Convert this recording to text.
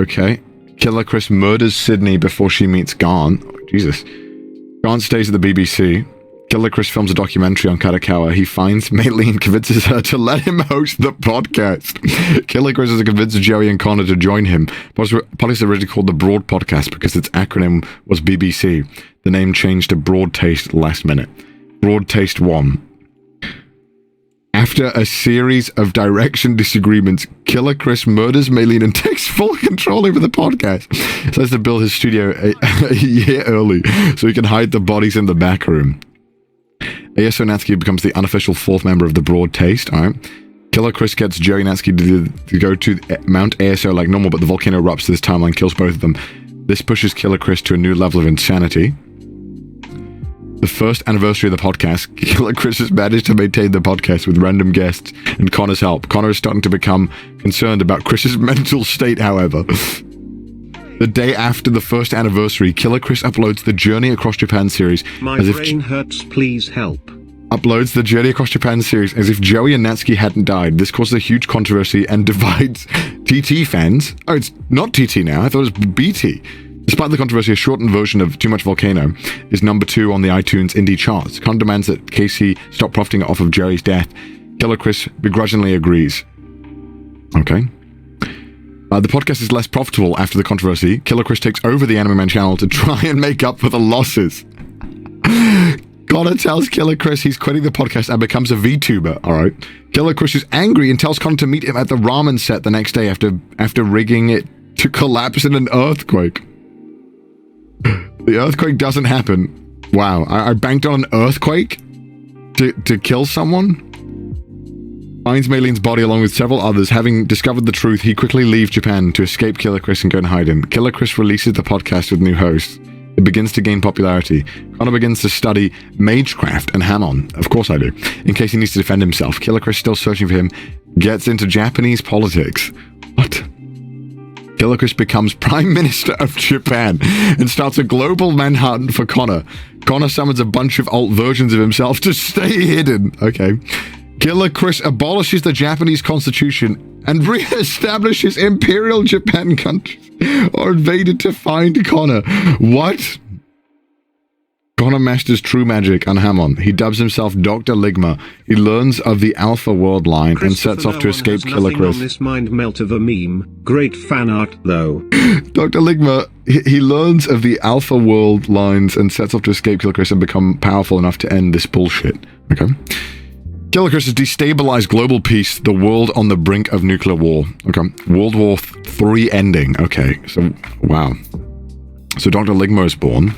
Okay. Killer Chris murders Sydney before she meets Garn. Oh, Jesus. Garn stays at the BBC. Killer Chris films a documentary on Kadakawa. He finds Maylene and convinces her to let him host the podcast. Killer Chris has convinced Joey and Connor to join him. Podcast originally called the Broad Podcast because its acronym was BBC. The name changed to Broad Taste last minute. Broad Taste 1. After a series of direction disagreements, Killer Chris murders Maylene and takes full control over the podcast. Says to build his studio a year early so he can hide the bodies in the back room. ASO Natsuki becomes the unofficial fourth member of the Broad Taste. All right. Killer Chris gets Joey Natsuki to go to Mount ASO like normal, but the volcano erupts this timeline, kills both of them. This pushes Killer Chris to a new level of insanity. The first anniversary of the podcast, Killer Chris has managed to maintain the podcast with random guests and Connor's help. Connor is starting to become concerned about Chris's mental state, however. The day after the first anniversary, Killer Chris uploads the Journey Across Japan series. My brain hurts, please help. Uploads the Journey Across Japan series as if Joey and Natsuki hadn't died. This causes a huge controversy and divides TT fans. Oh, it's not TT now. I thought it was BT. Despite the controversy, a shortened version of Too Much Volcano is number 2 on the iTunes indie charts. Connor demands that Casey stop profiting off of Joey's death. Killer Chris begrudgingly agrees. Okay. The podcast is less profitable after the controversy. Killer Chris takes over the Anime Man channel to try and make up for the losses. Connor tells Killer Chris he's quitting the podcast and becomes a VTuber. All right. Killer Chris is angry and tells Connor to meet him at the ramen set the next day after rigging it to collapse in an earthquake. The earthquake doesn't happen. Wow. I banked on an earthquake to kill someone? Finds Maylene's body along with several others. Having discovered the truth, he quickly leaves Japan to escape Killer Chris and go and hide him. Killer Chris releases the podcast with new hosts. It begins to gain popularity. Connor begins to study Magecraft and Hamon. Of course I do. In case he needs to defend himself. Killer Chris, still searching for him, gets into Japanese politics. What? Killer Chris becomes Prime Minister of Japan and starts a global manhunt for Connor. Connor summons a bunch of alt versions of himself to stay hidden. Okay. Killer Chris abolishes the Japanese constitution and re-establishes Imperial Japan countries are invaded to find Connor. What? Connor masters true magic on Hamon. He dubs himself Dr. Ligma. He learns of the Alpha World line and sets off to escape Killer Chris. On this mind melt of a meme. Great fan art, though. Dr. Ligma, he learns of the Alpha World lines and sets off to escape Killer Chris and become powerful enough to end this bullshit. Okay. Killer Chris has destabilized global peace, the world on the brink of nuclear war. Okay. World War III ending. Okay. So, wow. So Dr. Ligma is born.